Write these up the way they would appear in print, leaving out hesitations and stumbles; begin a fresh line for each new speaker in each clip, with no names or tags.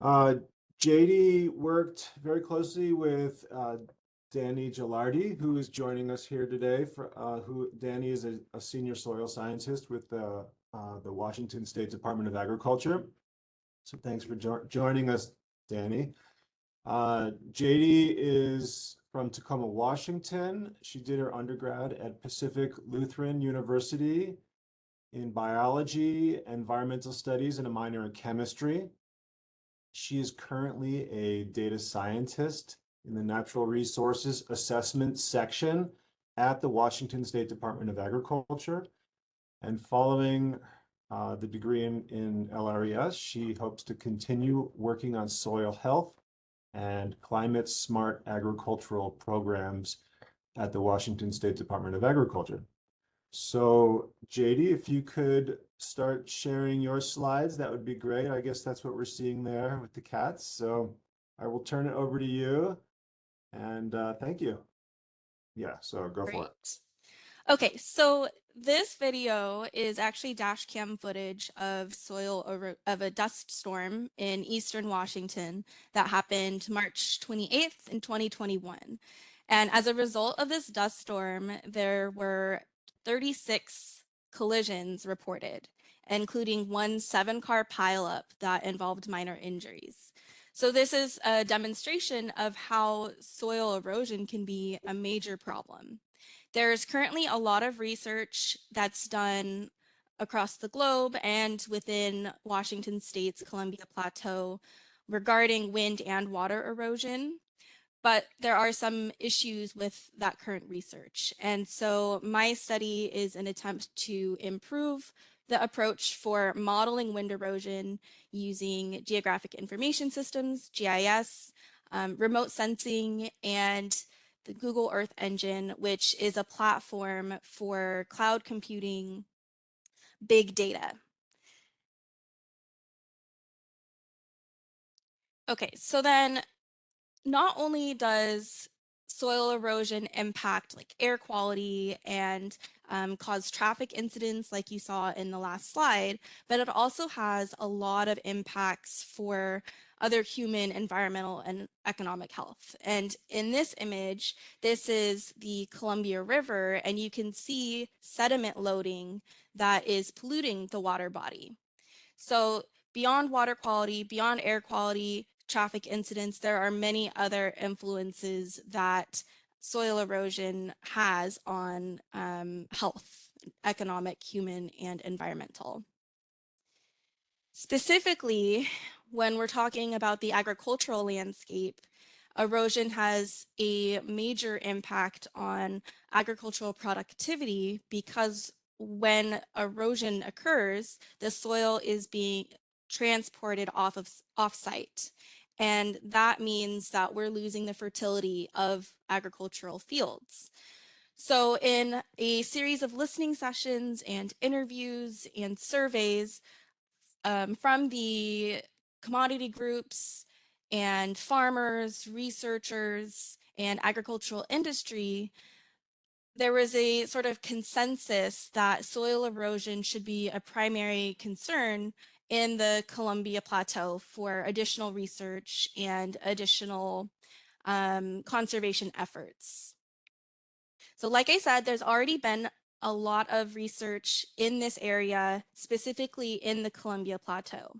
Uh, Jadey worked very closely with Danny Gilardi, who is joining us here today. Danny is a senior soil scientist with the Washington State Department of Agriculture. So thanks for joining us, Danny. Jadey is from Tacoma, Washington. She did her undergrad at Pacific Lutheran University in biology, environmental studies, and a minor in chemistry. She is currently a data scientist in the Natural Resources Assessment section at the Washington State Department of Agriculture. And following the degree in LRES, she hopes to continue working on soil health and climate smart agricultural programs at the Washington State Department of Agriculture. So, Jadey, if you could start sharing your slides, that would be great. I guess that's what we're seeing there with the cats. So I will turn it over to you and thank you. Yeah, so go for it.
Great. Okay, so this video is actually dash cam footage of of a dust storm in eastern Washington that happened March 28th in 2021. And as a result of this dust storm, there were 36 collisions reported, including one 7-car pileup that involved minor injuries. So this is a demonstration of how soil erosion can be a major problem. There's currently a lot of research that's done across the globe and within Washington State's Columbia Plateau regarding wind and water erosion, but there are some issues with that current research. And so my study is an attempt to improve the approach for modeling wind erosion using geographic information systems, GIS, remote sensing, and the Google Earth Engine, which is a platform for cloud computing big data. Okay, so then not only does soil erosion impact like air quality and cause traffic incidents like you saw in the last slide, but it also has a lot of impacts for other human, environmental, and economic health. And in this image, this is the Columbia River, and you can see sediment loading that is polluting the water body. So beyond water quality, beyond air quality, traffic incidents, there are many other influences that soil erosion has on health, economic, human, and environmental. Specifically, when we're talking about the agricultural landscape, erosion has a major impact on agricultural productivity because when erosion occurs, the soil is being transported off-site. And that means that we're losing the fertility of agricultural fields. So in a series of listening sessions and interviews and surveys, from the commodity groups and farmers, researchers, and agricultural industry, there was a sort of consensus that soil erosion should be a primary concern in the Columbia Plateau for additional research and additional conservation efforts. So like I said, there's already been a lot of research in this area, specifically in the Columbia Plateau.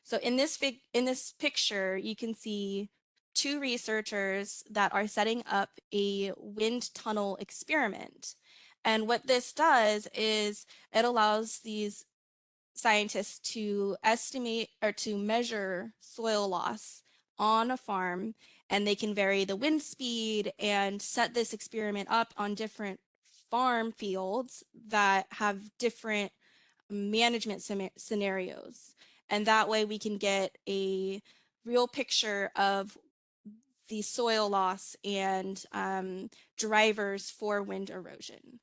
So in this picture, you can see two researchers that are setting up a wind tunnel experiment. And what this does is it allows these scientists to estimate or to measure soil loss on a farm, and they can vary the wind speed and set this experiment up on different farm fields that have different management scenarios. And that way we can get a real picture of the soil loss and drivers for wind erosion.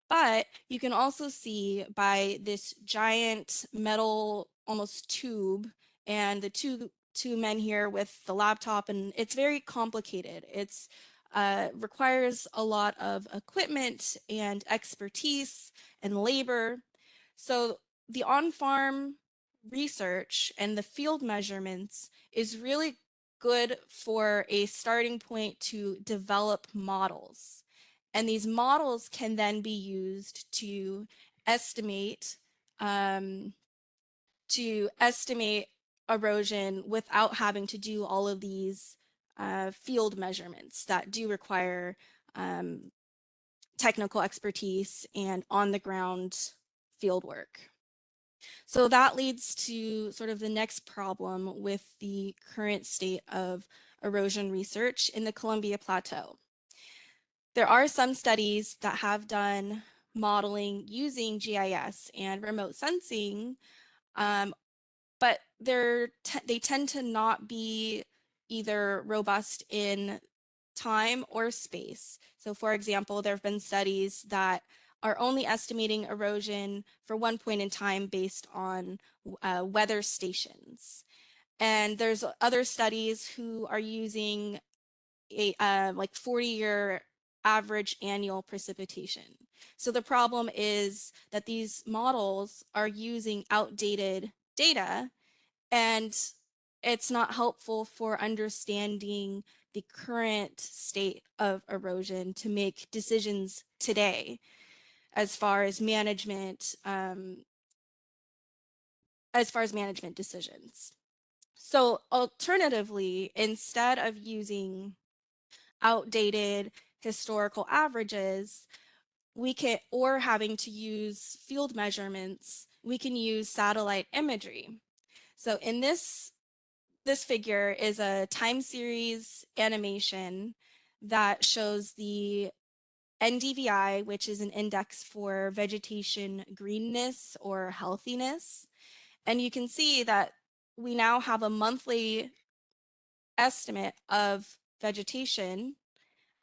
But you can also see by this giant metal almost tube and the two men here with the laptop, and it's very complicated. It's requires a lot of equipment and expertise and labor. So the on-farm research and the field measurements is really good for a starting point to develop models. And these models can then be used to estimate um, erosion without having to do all of these field measurements that do require technical expertise and on-the-ground field work. So that leads to sort of the next problem with the current state of erosion research in the Columbia Plateau. There are some studies that have done modeling using GIS and remote sensing, but they tend to not be either robust in time or space. So for example, there have been studies that are only estimating erosion for one point in time based on weather stations. And there's other studies who are using a like 40-year average annual precipitation. So the problem is that these models are using outdated data, and it's not helpful for understanding the current state of erosion to make decisions today as far as management decisions. So alternatively, instead of using outdated historical averages, we can, or having to use field measurements, we can use satellite imagery. So in this figure is a time series animation that shows the NDVI, which is an index for vegetation greenness or healthiness. And you can see that we now have a monthly estimate of vegetation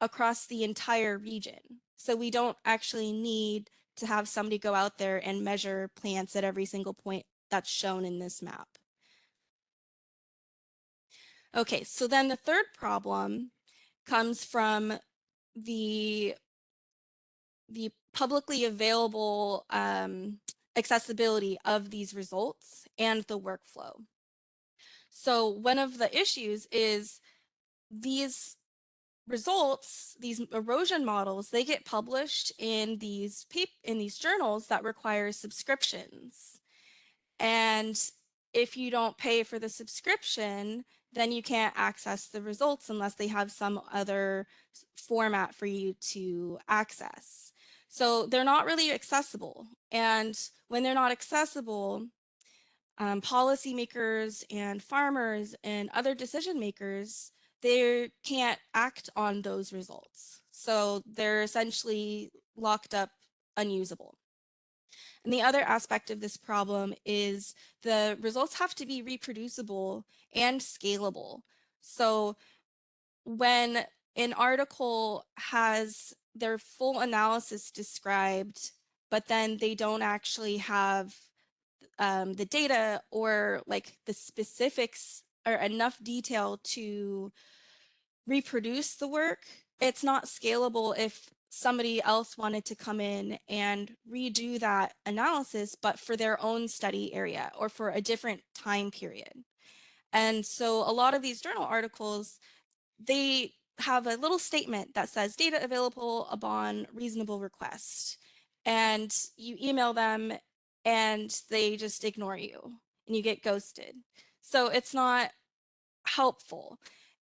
across the entire region. So we don't actually need to have somebody go out there and measure plants at every single point that's shown in this map. Okay, so then the third problem comes from the publicly available accessibility of these results and the workflow. So one of the issues is these results, these erosion models, they get published in these journals that require subscriptions. And if you don't pay for the subscription, then you can't access the results unless they have some other format for you to access. So they're not really accessible. And when they're not accessible, policymakers and farmers and other decision makers, they can't act on those results. So they're essentially locked up unusable. And the other aspect of this problem is the results have to be reproducible and scalable. So when an article has their full analysis described, but then they don't actually have the data or like the specifics or enough detail to reproduce the work, it's not scalable if somebody else wanted to come in and redo that analysis, but for their own study area or for a different time period. And so a lot of these journal articles, they have a little statement that says data available upon reasonable request. And you email them and they just ignore you and you get ghosted. So it's not helpful.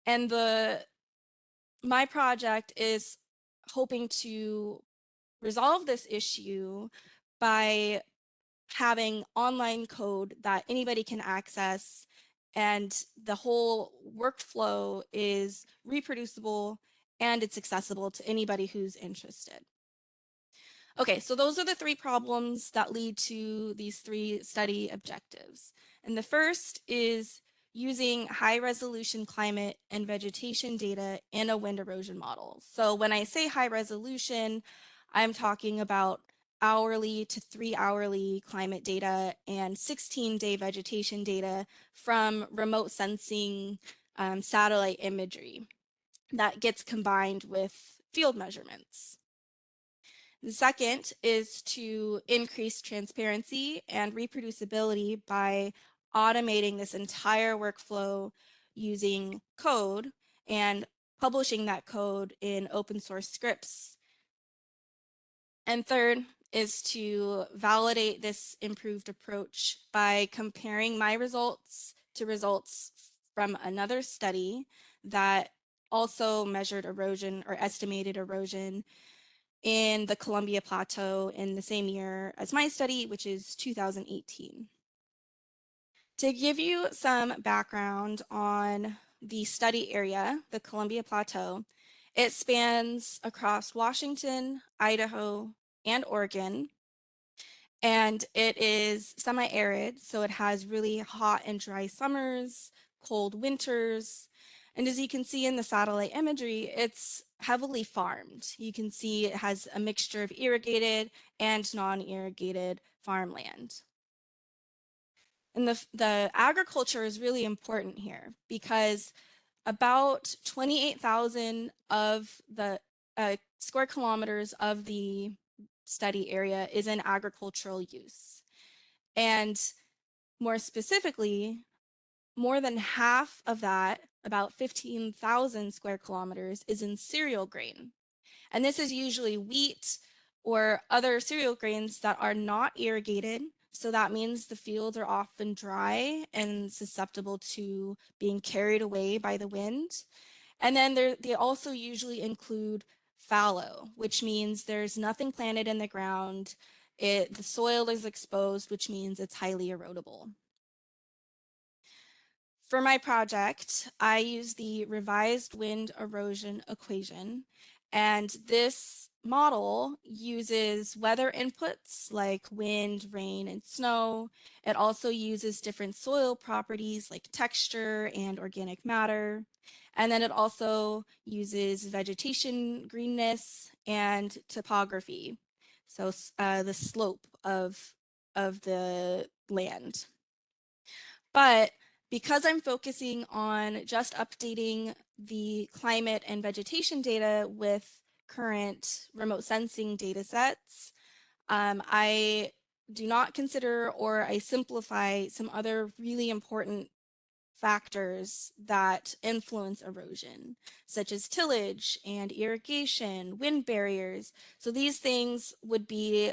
And my project is hoping to resolve this issue by having online code that anybody can access, and the whole workflow is reproducible and it's accessible to anybody who's interested. Okay, so those are the three problems that lead to these three study objectives. And the first is using high resolution climate and vegetation data in a wind erosion model. So when I say high resolution, I'm talking about hourly to 3-hourly climate data and 16-day vegetation data from remote sensing satellite imagery that gets combined with field measurements. The second is to increase transparency and reproducibility by automating this entire workflow using code and publishing that code in open source scripts. And third is to validate this improved approach by comparing my results to results from another study that also measured erosion or estimated erosion in the Columbia Plateau in the same year as my study, which is 2018. To give you some background on the study area, the Columbia Plateau, it spans across Washington, Idaho, and Oregon, and it is semi-arid, so it has really hot and dry summers, cold winters, and as you can see in the satellite imagery, it's heavily farmed. You can see it has a mixture of irrigated and non-irrigated farmland. And the agriculture is really important here because about 28,000 of the square kilometers of the study area is in agricultural use. And more specifically, more than half of that, about 15,000 square kilometers, is in cereal grain. And this is usually wheat or other cereal grains that are not irrigated. So that means the fields are often dry and susceptible to being carried away by the wind. And then they also usually include fallow, which means there's nothing planted in the ground. The soil is exposed, which means it's highly erodible. For my project, I used the revised wind erosion equation, and this model uses weather inputs like wind, rain, and snow. It also uses different soil properties like texture and organic matter. And then it also uses vegetation greenness and topography, so the slope of the land. But because I'm focusing on just updating the climate and vegetation data with current remote sensing data sets, I do not consider or I simplify some other really important factors that influence erosion, such as tillage and irrigation, wind barriers. So these things would be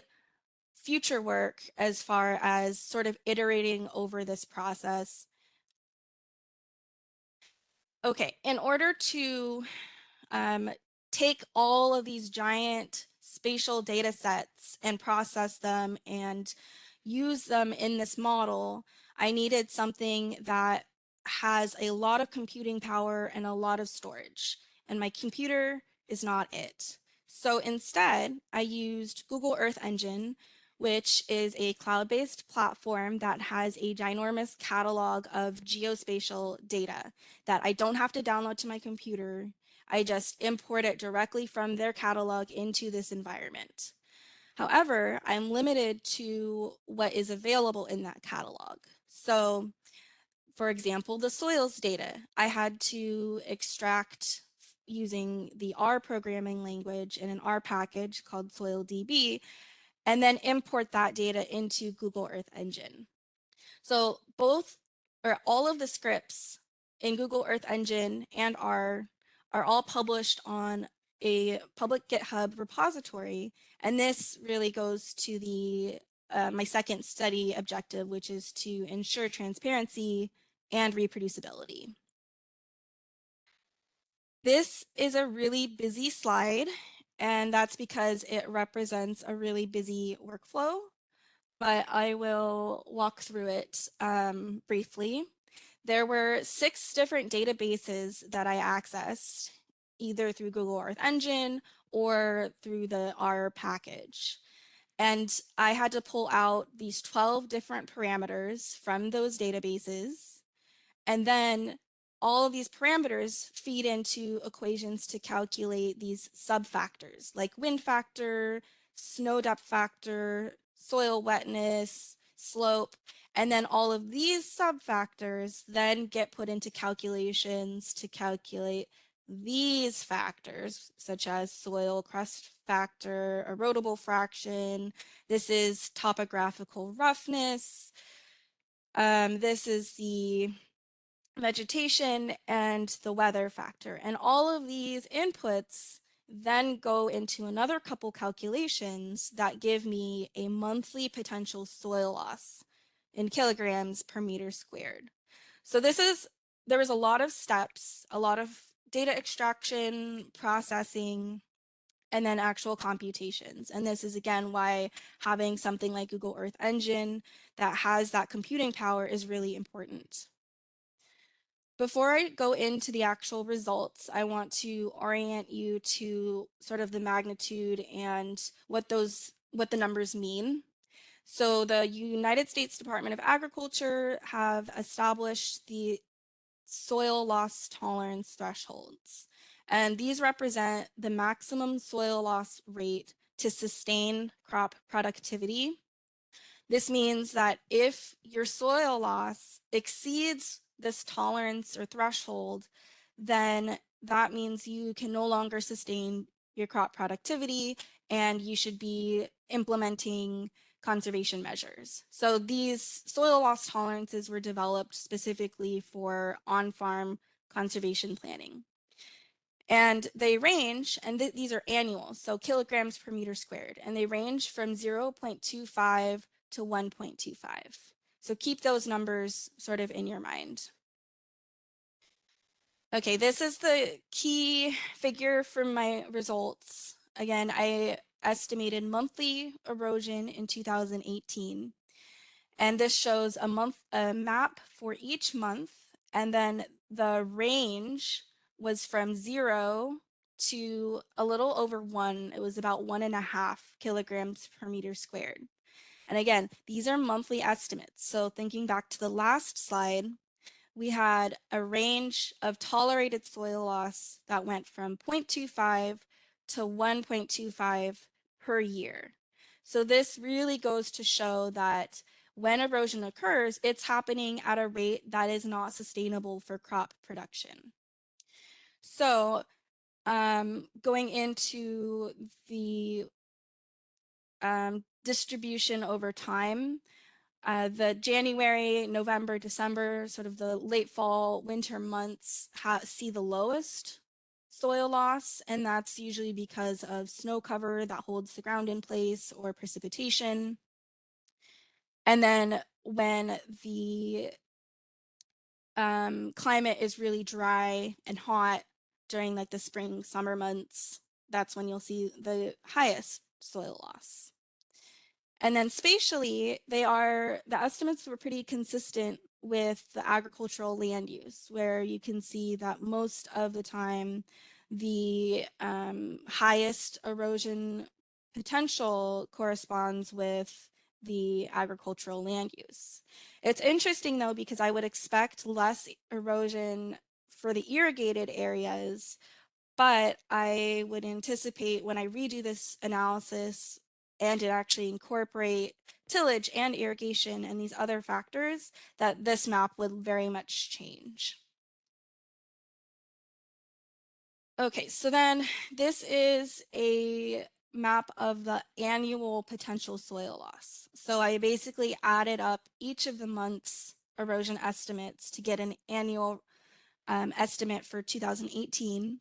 future work as far as sort of iterating over this process. Okay, in order to take all of these giant spatial data sets and process them and use them in this model, I needed something that has a lot of computing power and a lot of storage. And my computer is not it. So instead, I used Google Earth Engine, which is a cloud-based platform that has a ginormous catalog of geospatial data that I don't have to download to my computer. I just import it directly from their catalog into this environment. However, I'm limited to what is available in that catalog. So, for example, the soils data, I had to extract using the R programming language in an R package called SoilDB, and then import that data into Google Earth Engine. So both or all of the scripts in Google Earth Engine and R are all published on a public GitHub repository. And this really goes to the my second study objective, which is to ensure transparency and reproducibility. This is a really busy slide, and that's because it represents a really busy workflow, but I will walk through it briefly. There were 6 different databases that I accessed, either through Google Earth Engine or through the R package. And I had to pull out these 12 different parameters from those databases. And then all of these parameters feed into equations to calculate these subfactors like wind factor, snow depth factor, soil wetness, slope, and then all of these subfactors then get put into calculations to calculate these factors, such as soil crust factor, erodible fraction. This is topographical roughness. This is the vegetation and the weather factor. And all of these inputs then go into another couple calculations that give me a monthly potential soil loss in kilograms per meter squared. So there was a lot of steps, a lot of data extraction, processing, and then actual computations. And this is again why having something like Google Earth Engine that has that computing power is really important. Before I go into the actual results, I want to orient you to sort of the magnitude and what the numbers mean. So the United States Department of Agriculture have established the soil loss tolerance thresholds, and these represent the maximum soil loss rate to sustain crop productivity. This means that if your soil loss exceeds this tolerance or threshold, then that means you can no longer sustain your crop productivity and you should be implementing conservation measures. So these soil loss tolerances were developed specifically for on-farm conservation planning. And they range, and these are annual, so kilograms per meter squared, and they range from 0.25 to 1.25. So keep those numbers sort of in your mind. Okay, this is the key figure for my results. Again, I estimated monthly erosion in 2018. And this shows a map for each month, and then the range was from 0 to a little over 1. It was about 1.5 kilograms per meter squared. And again, these are monthly estimates. So thinking back to the last slide, we had a range of tolerated soil loss that went from 0.25 to 1.25 per year. So this really goes to show that when erosion occurs, it's happening at a rate that is not sustainable for crop production. So going into the distribution over time, the January, November, December, sort of the late fall, winter months see the lowest soil loss, and that's usually because of snow cover that holds the ground in place or precipitation. And then when the climate is really dry and hot during like the spring, summer months, that's when you'll see the highest soil loss. And then spatially, the estimates were pretty consistent with the agricultural land use, where you can see that most of the time, the highest erosion potential corresponds with the agricultural land use. It's interesting though, because I would expect less erosion for the irrigated areas, but I would anticipate when I redo this analysis and it actually incorporate tillage and irrigation and these other factors, that this map would very much change. Okay, so then this is a map of the annual potential soil loss. So I basically added up each of the month's erosion estimates to get an annual estimate for 2018.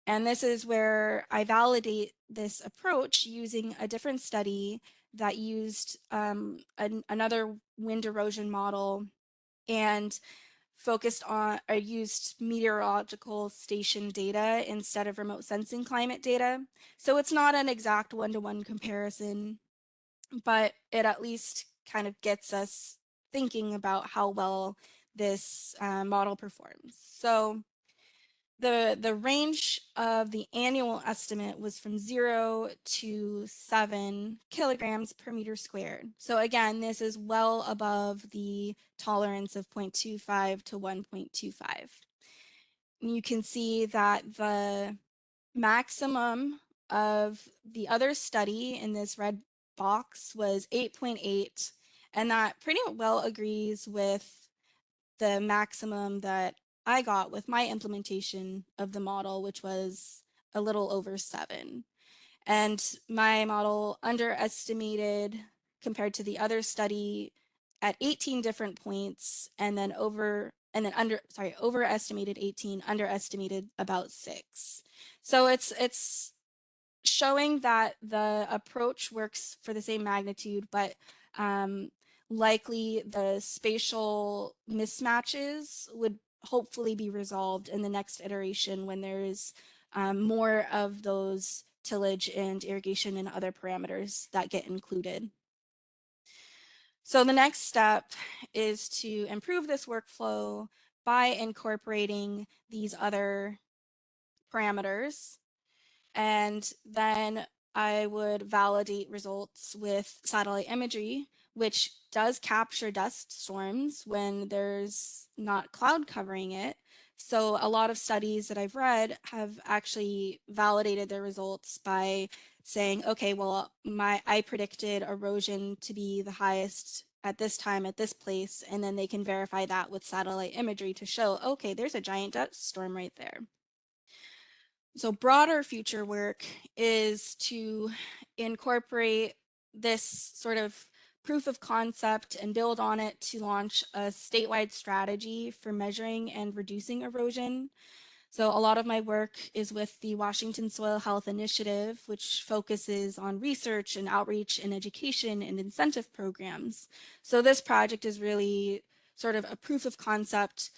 And this is where I validate this approach using a different study that used another wind erosion model and focused on or used meteorological station data instead of remote sensing climate data. So it's not an exact one-to-one comparison, but it at least kind of gets us thinking about how well this model performs. So the range of the annual estimate was from 0 to 7 kilograms per meter squared. So again, this is well above the tolerance of 0.25 to 1.25. You can see that the maximum of the other study in this red box was 8.8, and that pretty well agrees with the maximum that I got with my implementation of the model, which was a little over 7. And my model underestimated compared to the other study at 18 different points, and then overestimated 18, underestimated about 6. So it's showing that the approach works for the same magnitude, but likely the spatial mismatches would hopefully be resolved in the next iteration when there's more of those tillage and irrigation and other parameters that get included. So the next step is to improve this workflow by incorporating these other parameters. And then I would validate results with satellite imagery, which does capture dust storms when there's not cloud covering it. So a lot of studies that I've read have actually validated their results by saying, okay, well, I predicted erosion to be the highest at this time at this place, and then they can verify that with satellite imagery to show, okay, there's a giant dust storm right there. So broader future work is to incorporate this sort of proof of concept and build on it to launch a statewide strategy for measuring and reducing erosion. So a lot of my work is with the Washington Soil Health Initiative, which focuses on research and outreach and education and incentive programs. So this project is really sort of a proof of concept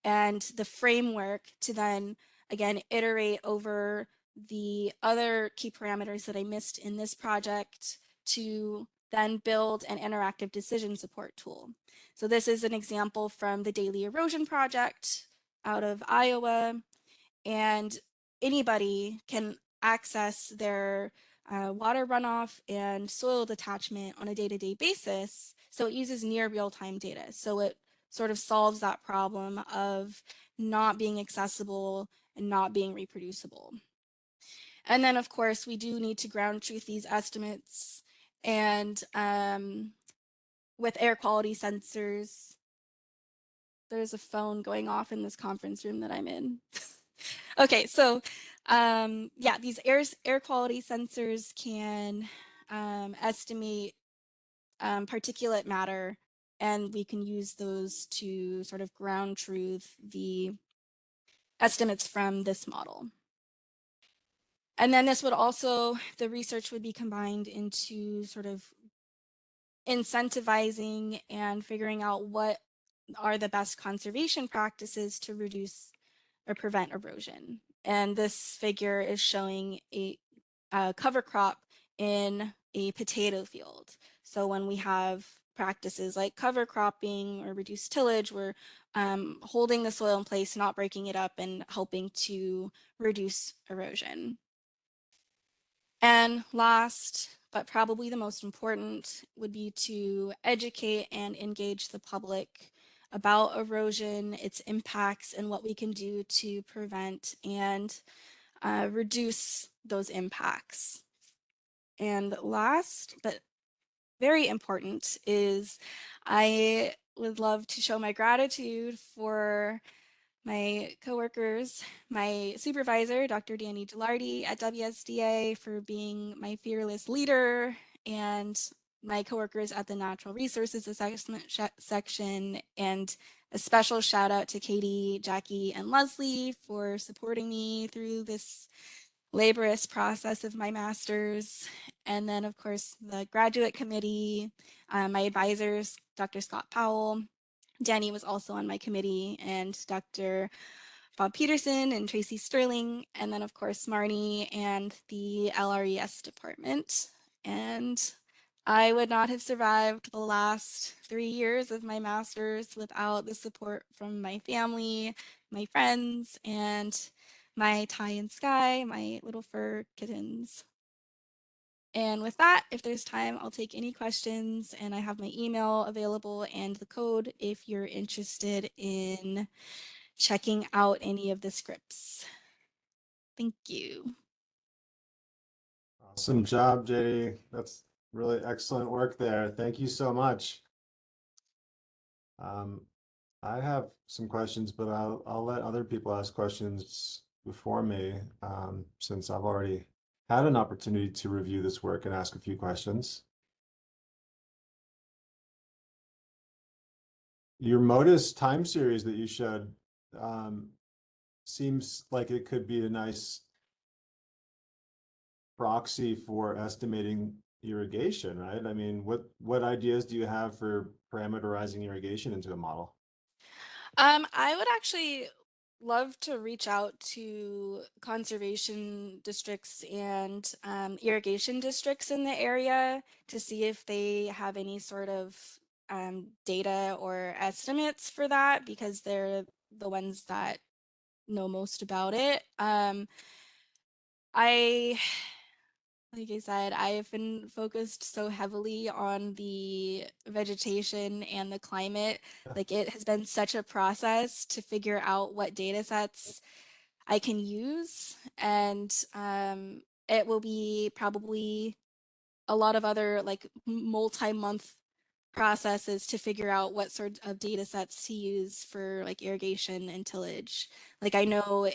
and the framework to then again iterate over the other key parameters that I missed in this project to then build an interactive decision support tool. So this is an example from the Daily Erosion Project out of Iowa, and anybody can access their water runoff and soil detachment on a day-to-day basis. So it uses near real-time data. So it sort of solves that problem of not being accessible and not being reproducible. And then, of course, we do need to ground truth these estimates. And with air quality sensors, there's a phone going off in this conference room that I'm in. Okay, so yeah, these air quality sensors can estimate particulate matter, and we can use those to sort of ground truth the estimates from this model. And then this would also, the research would be combined into sort of incentivizing and figuring out what are the best conservation practices to reduce or prevent erosion. And this figure is showing a cover crop in a potato field. So when we have practices like cover cropping or reduced tillage, we're holding the soil in place, not breaking it up, and helping to reduce erosion. And last, but probably the most important, would be to educate and engage the public about erosion, its impacts, and what we can do to prevent and reduce those impacts. And last, but very important, is I would love to show my gratitude for my coworkers, my supervisor, Dr. Danny Gilardi at WSDA, for being my fearless leader, and my coworkers at the Natural Resources Assessment section, and a special shout out to Katie, Jackie, and Leslie for supporting me through this laborious process of my master's. And then, of course, the graduate committee, my advisors, Dr. Scott Powell. Danny was also on my committee, and Dr. Bob Peterson and Tracy Sterling, and then of course Marnie and the LRES department. And I would not have survived the last 3 years of my master's without the support from my family, my friends, and my Ty and Sky, my little fur kittens. And with that, if there's time, I'll take any questions, and I have my email available and the code if you're interested in checking out any of the scripts. Thank you.
Awesome job, Jadey. That's really excellent work there. Thank you so much. I have some questions, but I'll let other people ask questions before me, since I've already had an opportunity to review this work and ask a few questions. Your MODIS time series that you showed um, seems like it could be a nice proxy for estimating irrigation, right? I mean, what ideas do you have for parameterizing irrigation into a model?
I would actually love to reach out to conservation districts and irrigation districts in the area to see if they have any sort of data or estimates for that, because they're the ones that know most about it. I Like I said, I've been focused so heavily on the vegetation and the climate. Like, it has been such a process to figure out what data sets I can use. And it will be probably a lot of other like multi-month processes to figure out what sort of data sets to use for like irrigation and tillage. Like, I know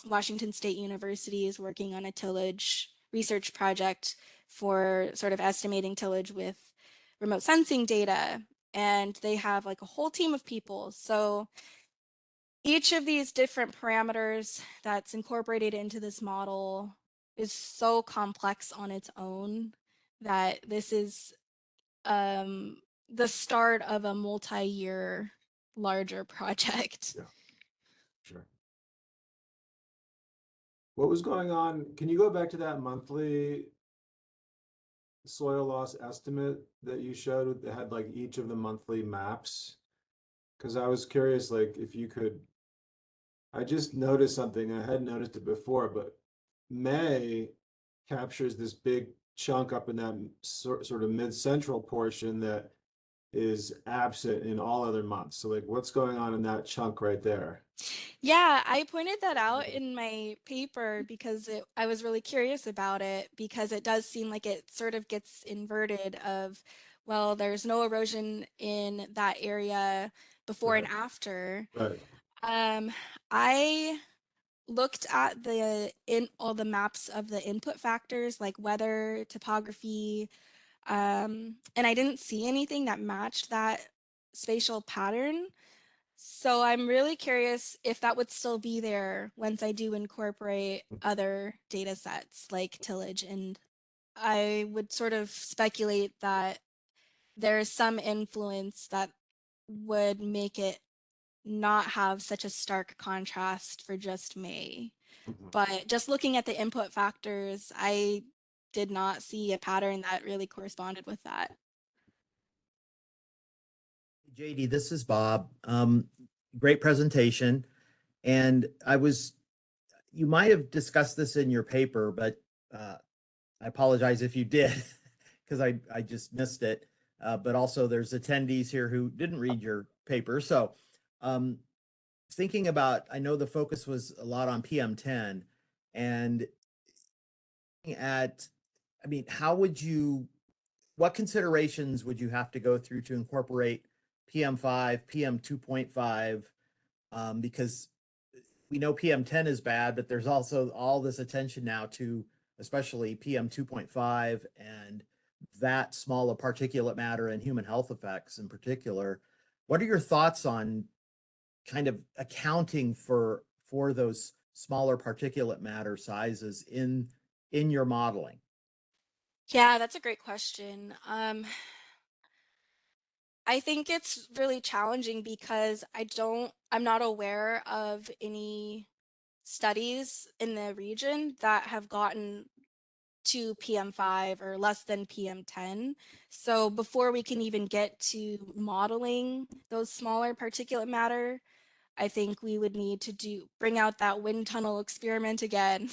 Washington State University is working on a tillage research project for sort of estimating tillage with remote sensing data, and they have like a whole team of people. So each of these different parameters that's incorporated into this model is so complex on its own that this is um, the start of a multi-year larger project.
Yeah, sure. What was going on? Can you go back to that monthly soil loss estimate that you showed that had like each of the monthly maps? Because I was curious, like if you could, I just noticed something, I hadn't noticed it before, but May captures this big chunk up in that sort of mid-central portion that is absent in all other months. So like what's going on in that chunk right there?
Yeah, I pointed that out in my paper because I was really curious about it, because it does seem like it sort of gets inverted of, well, there's no erosion in that area before and
Right,
after.
right.
Um, I looked at in all the maps of the input factors like weather, topography, and I didn't see anything that matched that spatial pattern. So I'm really curious if that would still be there once I do incorporate other data sets like tillage. And I would sort of speculate that there's some influence that would make it not have such a stark contrast for just May.
Mhm.
But just looking at the input factors, I did not see a pattern that really corresponded with that.
JD, this is Bob. Great presentation. And you might have discussed this in your paper, but I apologize if you did, because I just missed it. But also, there's attendees here who didn't read your paper. So, um, thinking about, I know the focus was a lot on PM10, and at, I mean, what considerations would you have to go through to incorporate PM5, PM 2.5? Because we know PM10 is bad, but there's also all this attention now to especially PM 2.5 and that small of particulate matter and human health effects in particular. What are your thoughts on kind of accounting for those smaller particulate matter sizes in your modeling?
Yeah, that's a great question. I think it's really challenging because I'm not aware of any studies in the region that have gotten to PM5 or less than PM10. So before we can even get to modeling those smaller particulate matter, I think we would need to bring out that wind tunnel experiment again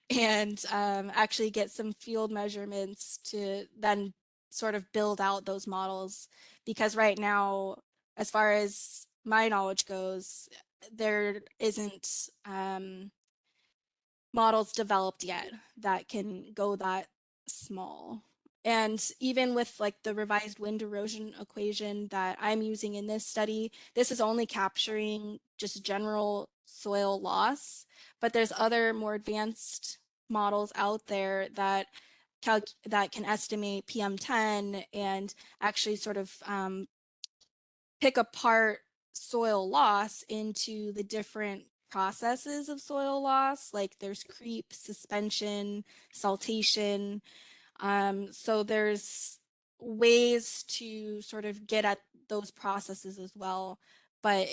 and actually get some field measurements to then sort of build out those models. Because right now, as far as my knowledge goes, there isn't models developed yet that can go that small. And even with like the revised wind erosion equation that I'm using in this study, this is only capturing just general soil loss, but there's other more advanced models out there that that can estimate PM10 and actually sort of pick apart soil loss into the different processes of soil loss. Like there's creep, suspension, saltation. So there's ways to sort of get at those processes as well. But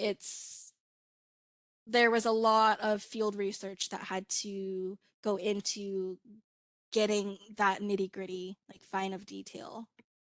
there was a lot of field research that had to go into getting that nitty gritty, like fine of detail.